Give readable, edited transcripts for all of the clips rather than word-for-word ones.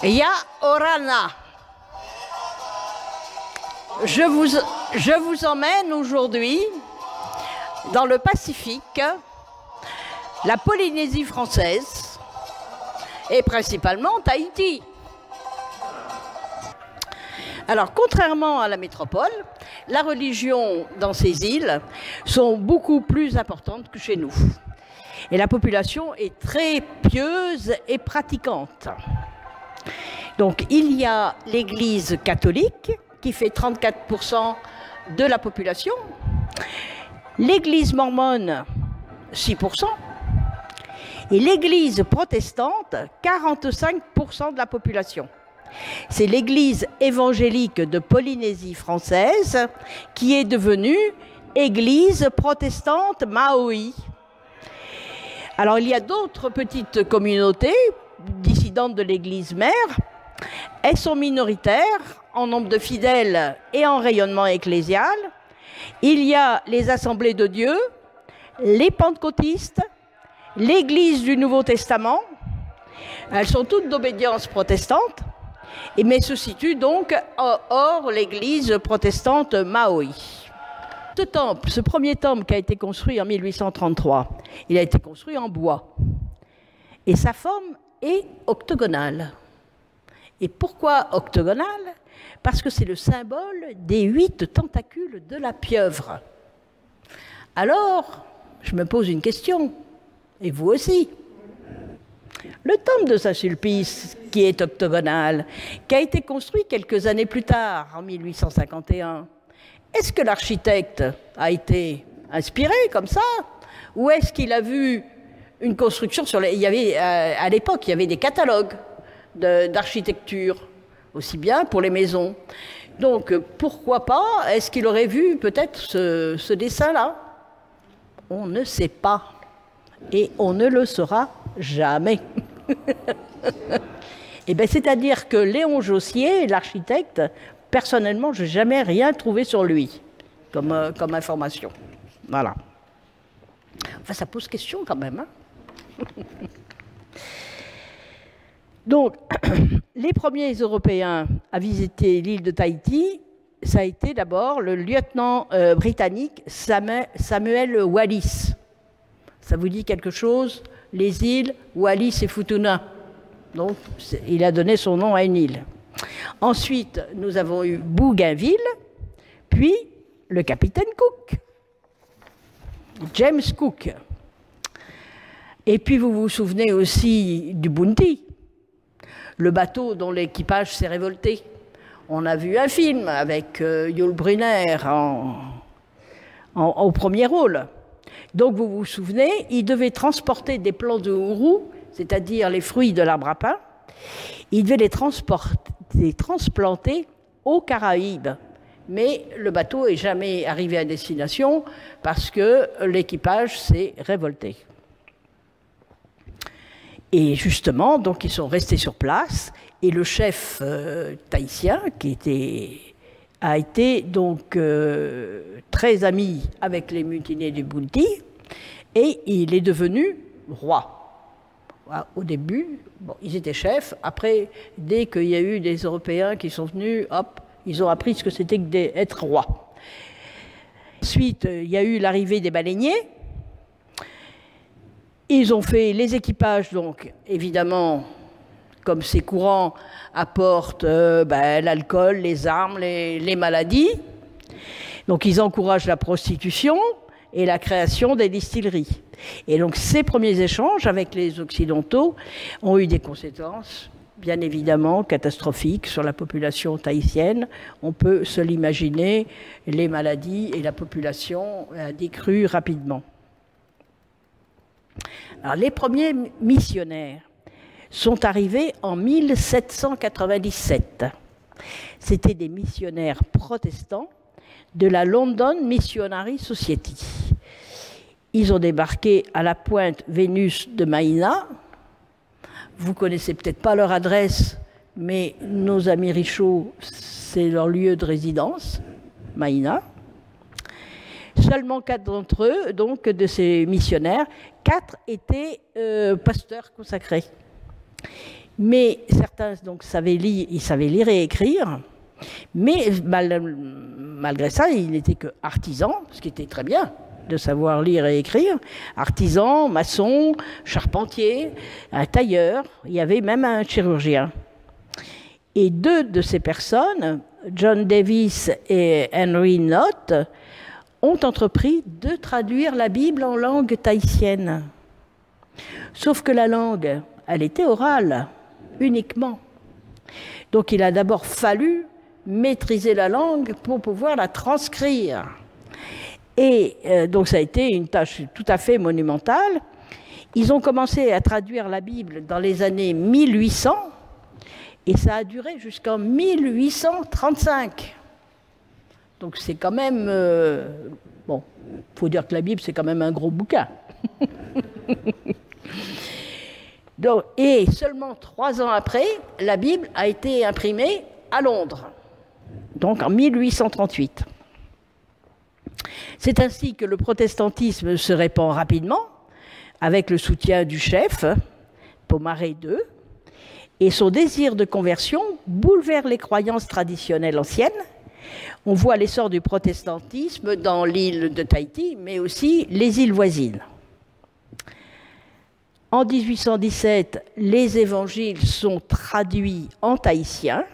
Ya Orana. Je vous emmène aujourd'hui dans le Pacifique, la Polynésie française et principalement Tahiti. Alors, contrairement à la métropole, la religion dans ces îles sont beaucoup plus importantes que chez nous. Et la population est très pieuse et pratiquante. Donc, il y a l'Église catholique qui fait 34% de la population, l'Église mormone 6%, et l'Église protestante 45% de la population. C'est l'Église évangélique de Polynésie française qui est devenue Église protestante Maori. Alors il y a d'autres petites communautés dissidentes de l'Église mère. Elles sont minoritaires en nombre de fidèles et en rayonnement ecclésial. Il y a les Assemblées de Dieu, les pentecôtistes, l'Église du Nouveau Testament. Elles sont toutes d'obédience protestante, mais se situent donc hors l'Église protestante Maori. Ce temple, ce premier temple qui a été construit en 1833, il a été construit en bois. Et sa forme est octogonale. Et pourquoi octogonale? Parce que c'est le symbole des 8 tentacules de la pieuvre. Alors, je me pose une question, et vous aussi. Le temple de Saint-Sulpice, qui est octogonal, qui a été construit quelques années plus tard, en 1851, est-ce que l'architecte a été inspiré comme ça? Ou est-ce qu'il a vu une construction sur les... Il y avait, à l'époque, il y avait des catalogues d'architecture, aussi bien pour les maisons. Donc, pourquoi pas? Est-ce qu'il aurait vu peut-être ce dessin-là? On ne sait pas. Et on ne le saura jamais. Eh bien, c'est-à-dire que Léon Jossier, l'architecte, personnellement, je n'ai jamais rien trouvé sur lui comme information. Voilà. Enfin, ça pose question quand même. Hein. Donc, les premiers Européens à visiter l'île de Tahiti, ça a été d'abord le lieutenant britannique Samuel Wallis. Ça vous dit quelque chose? Les îles Wallis et Futuna. Donc, il a donné son nom à une île. Ensuite, nous avons eu Bougainville, puis le capitaine Cook, James Cook. Et puis, vous vous souvenez aussi du Bounty, le bateau dont l'équipage s'est révolté. On a vu un film avec Yul Brynner au premier rôle. Donc, vous vous souvenez, il devait transporter des plants de hourou, c'est-à-dire les fruits de l'arbre à pain. Il devait les transplanter aux Caraïbes. Mais le bateau n'est jamais arrivé à destination parce que l'équipage s'est révolté. Et justement, donc, ils sont restés sur place. Et le chef tahitien, a été donc très ami avec les mutineers du Bounty, et il est devenu roi. Au début, bon, ils étaient chefs. Après, dès qu'il y a eu des Européens qui sont venus, hop, ils ont appris ce que c'était que d'être roi. Ensuite, il y a eu l'arrivée des baleiniers. Ils ont fait les équipages, donc, évidemment, comme c'est courant, apportent l'alcool, les armes, les maladies. Donc, ils encouragent la prostitution et la création des distilleries. Et donc, ces premiers échanges avec les Occidentaux ont eu des conséquences, bien évidemment, catastrophiques sur la population tahitienne. On peut se l'imaginer, les maladies et la population a décru rapidement. Alors, les premiers missionnaires sont arrivés en 1797. C'était des missionnaires protestants de la London Missionary Society. Ils ont débarqué à la pointe Vénus de Maïna. Vous connaissez peut-être pas leur adresse, mais nos amis Richaud, c'est leur lieu de résidence, Maïna. Seulement 4 d'entre eux, donc de ces missionnaires, 4 étaient pasteurs consacrés. Mais certains donc, ils savaient lire et écrire, mais malgré ça, ils n'étaient que artisans, ce qui était très bien de savoir lire et écrire. Artisans, maçons, charpentiers, un tailleur, il y avait même un chirurgien. Et deux de ces personnes, John Davis et Henry Knott, ont entrepris de traduire la Bible en langue tahitienne. Sauf que la langue, elle était orale, uniquement. Donc il a d'abord fallu maîtriser la langue pour pouvoir la transcrire. Et donc ça a été une tâche tout à fait monumentale. Ils ont commencé à traduire la Bible dans les années 1800 et ça a duré jusqu'en 1835. Donc c'est quand même... bon, il faut dire que la Bible, c'est quand même un gros bouquin. Donc, et seulement 3 ans après, la Bible a été imprimée à Londres, donc en 1838. C'est ainsi que le protestantisme se répand rapidement, avec le soutien du chef, Pomaré II, et son désir de conversion bouleverse les croyances traditionnelles anciennes. On voit l'essor du protestantisme dans l'île de Tahiti, mais aussi les îles voisines. En 1817, les évangiles sont traduits en tahitien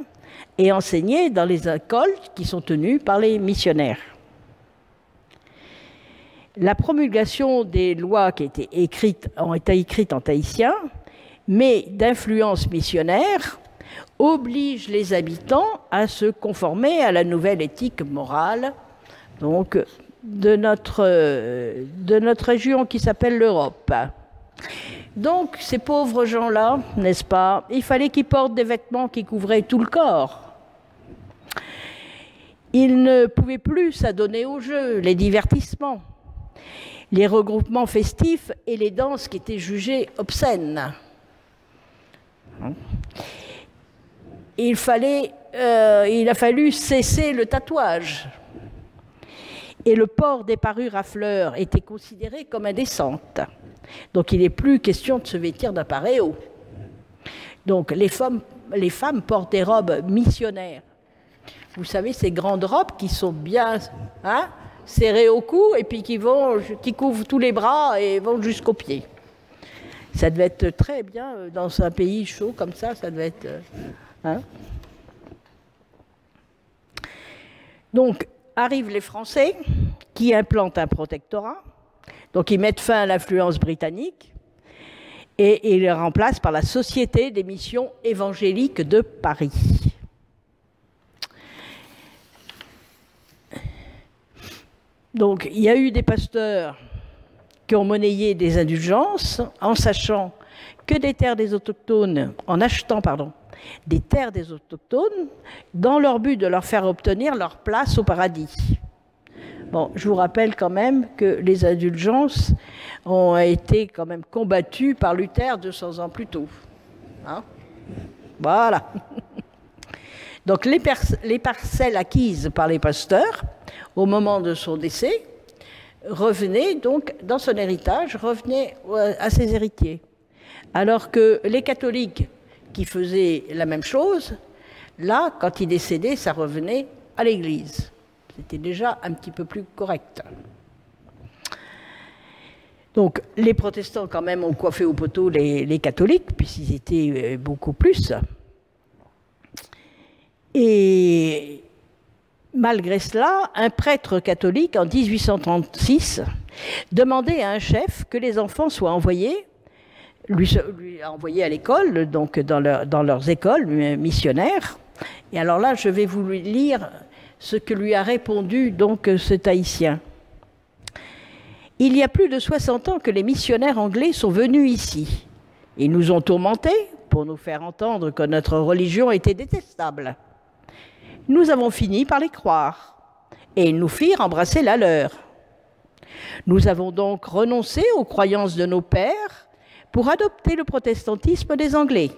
et enseignés dans les écoles qui sont tenues par les missionnaires. La promulgation des lois qui ont été écrites en tahitien, mais d'influence missionnaire, oblige les habitants à se conformer à la nouvelle éthique morale donc, de notre région qui s'appelle l'Europe. Donc, ces pauvres gens-là, n'est-ce pas, il fallait qu'ils portent des vêtements qui couvraient tout le corps. Ils ne pouvaient plus s'adonner aux jeux, les divertissements, les regroupements festifs et les danses qui étaient jugées obscènes. Il a fallu cesser le tatouage. Et le port des parures à fleurs était considéré comme indécente. Donc il n'est plus question de se vêtir d'un paréo. Donc les femmes portent des robes missionnaires. Vous savez, ces grandes robes qui sont bien serrées au cou et puis qui couvrent tous les bras et vont jusqu'aux pieds. Ça devait être très bien dans un pays chaud comme ça devait être... Donc, arrivent les Français qui implantent un protectorat. Donc, ils mettent fin à l'influence britannique et ils le remplacent par la Société des missions évangéliques de Paris. Donc, il y a eu des pasteurs qui ont monnayé des indulgences en sachant que des terres des autochtones, en achetant, des terres des autochtones dans leur but de leur faire obtenir leur place au paradis. Bon, je vous rappelle quand même que les indulgences ont été quand même combattues par Luther 200 ans plus tôt. Voilà. Donc les parcelles acquises par les pasteurs au moment de son décès revenaient donc dans son héritage, revenaient à ses héritiers. Alors que les catholiques qui faisaient la même chose, là, quand il décédait, ça revenait à l'Église. C'était déjà un petit peu plus correct. Donc, les protestants, quand même, ont coiffé au poteau les catholiques, puisqu'ils étaient beaucoup plus. Et malgré cela, un prêtre catholique, en 1836, demandait à un chef que les enfants soient envoyés lui a envoyé à l'école, donc dans leurs écoles missionnaires. Et alors là, je vais vous lire ce que lui a répondu donc ce Tahitien. Il y a plus de 60 ans que les missionnaires anglais sont venus ici. Ils nous ont tourmentés pour nous faire entendre que notre religion était détestable. Nous avons fini par les croire et ils nous firent embrasser la leur. Nous avons donc renoncé aux croyances de nos pères pour adopter le protestantisme des Anglais.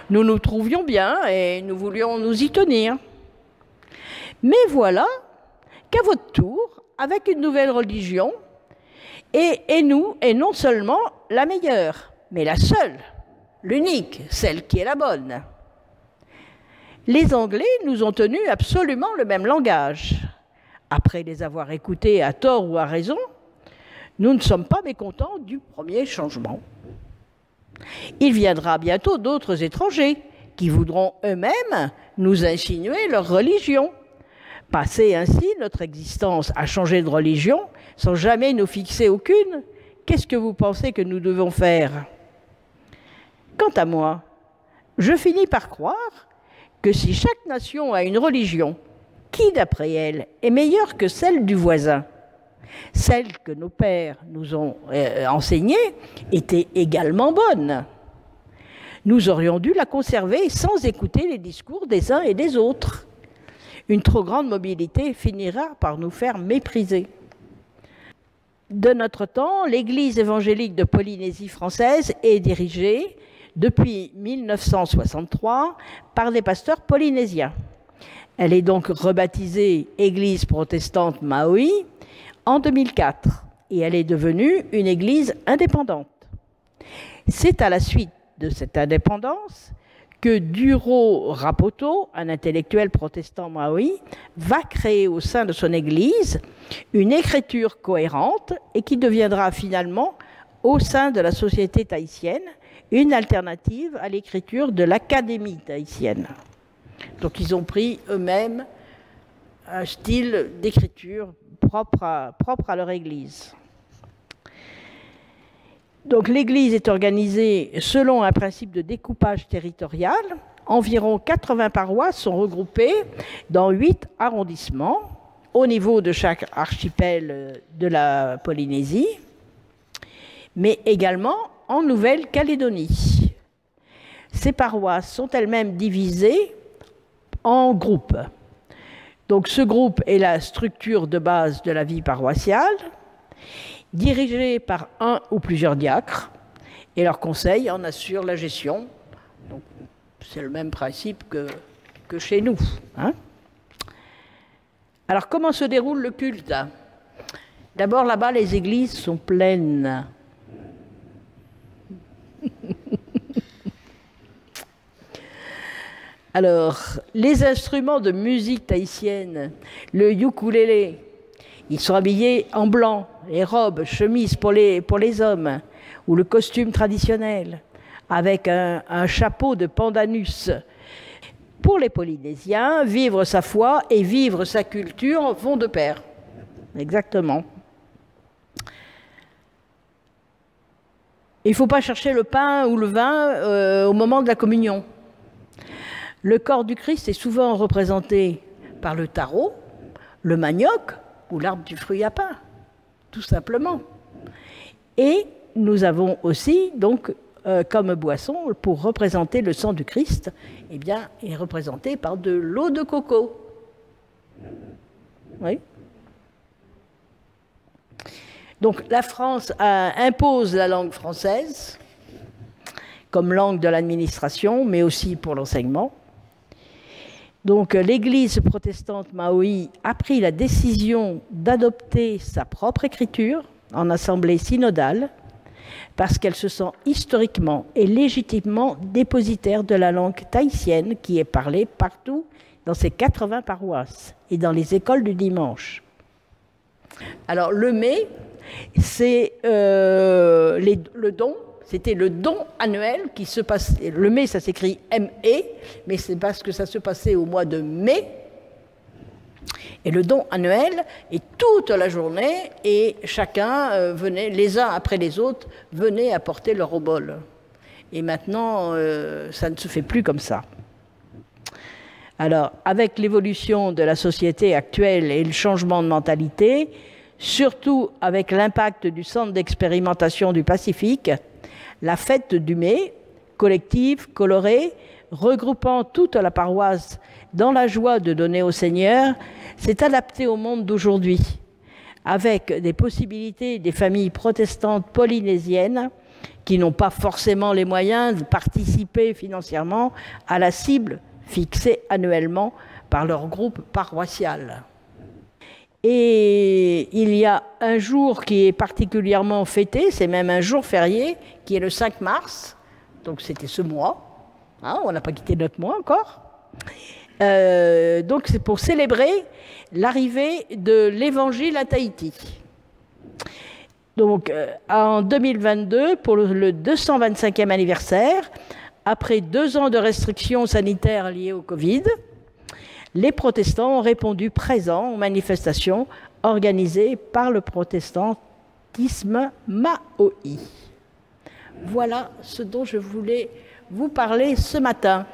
Nous nous trouvions bien et nous voulions nous y tenir. Mais voilà qu'à votre tour, avec une nouvelle religion, et non seulement la meilleure, mais la seule, l'unique, celle qui est la bonne. Les Anglais nous ont tenu absolument le même langage. Après les avoir écoutés à tort ou à raison, nous ne sommes pas mécontents du premier changement. Il viendra bientôt d'autres étrangers qui voudront eux-mêmes nous insinuer leur religion. Passer ainsi notre existence à changer de religion sans jamais nous fixer aucune, qu'est-ce que vous pensez que nous devons faire? Quant à moi, je finis par croire que si chaque nation a une religion, qui d'après elle est meilleure que celle du voisin, celle que nos pères nous ont enseignée était également bonne. Nous aurions dû la conserver sans écouter les discours des uns et des autres. Une trop grande mobilité finira par nous faire mépriser. De notre temps, l'Église évangélique de Polynésie française est dirigée depuis 1963 par des pasteurs polynésiens. Elle est donc rebaptisée Église protestante Maui en 2004 et elle est devenue une église indépendante. C'est à la suite de cette indépendance que Duro Rapoto, un intellectuel protestant maori, va créer au sein de son église une écriture cohérente et qui deviendra finalement, au sein de la société tahitienne, une alternative à l'écriture de l'Académie tahitienne. Donc ils ont pris eux-mêmes un style d'écriture propre à leur église. Donc l'église est organisée selon un principe de découpage territorial. Environ 80 paroisses sont regroupées dans 8 arrondissements au niveau de chaque archipel de la Polynésie, mais également en Nouvelle-Calédonie. Ces paroisses sont elles-mêmes divisées en groupes. Donc ce groupe est la structure de base de la vie paroissiale, dirigée par un ou plusieurs diacres, et leur conseil en assure la gestion. C'est le même principe que chez nous. Hein. Alors comment se déroule le culte? D'abord là-bas, les églises sont pleines. Alors, les instruments de musique tahitienne, le ukulélé, ils sont habillés en blanc, les robes, chemises pour les hommes, ou le costume traditionnel, avec un chapeau de pandanus. Pour les Polynésiens, vivre sa foi et vivre sa culture vont de pair. Exactement. Il ne faut pas chercher le pain ou le vin au moment de la communion. Le corps du Christ est souvent représenté par le taro, le manioc ou l'arbre du fruit à pain, tout simplement. Et nous avons aussi, donc, comme boisson, pour représenter le sang du Christ, eh bien, est représenté par de l'eau de coco. Oui. Donc, la France impose la langue française comme langue de l'administration, mais aussi pour l'enseignement. Donc l'Église protestante maori a pris la décision d'adopter sa propre écriture en assemblée synodale parce qu'elle se sent historiquement et légitimement dépositaire de la langue tahitienne qui est parlée partout dans ses 80 paroisses et dans les écoles du dimanche. Alors le mai, c'est le don. C'était le don annuel qui se passait. Le mai, ça s'écrit M-E, mais c'est parce que ça se passait au mois de mai. Et le don annuel est toute la journée et chacun venait, les uns après les autres, venaient apporter leur obole. Et maintenant, ça ne se fait plus comme ça. Alors, avec l'évolution de la société actuelle et le changement de mentalité, surtout avec l'impact du Centre d'expérimentation du Pacifique, la fête du mai, collective, colorée, regroupant toute la paroisse dans la joie de donner au Seigneur, s'est adaptée au monde d'aujourd'hui, avec des possibilités des familles protestantes polynésiennes qui n'ont pas forcément les moyens de participer financièrement à la cible fixée annuellement par leur groupe paroissial. Et il y a un jour qui est particulièrement fêté, c'est même un jour férié, qui est le 5 mars, donc c'était ce mois, hein, on n'a pas quitté notre mois encore. Donc c'est pour célébrer l'arrivée de l'Évangile à Tahiti. Donc en 2022, pour le 225e anniversaire, après 2 ans de restrictions sanitaires liées au Covid, les protestants ont répondu présents aux manifestations organisées par le protestantisme maori. Voilà ce dont je voulais vous parler ce matin.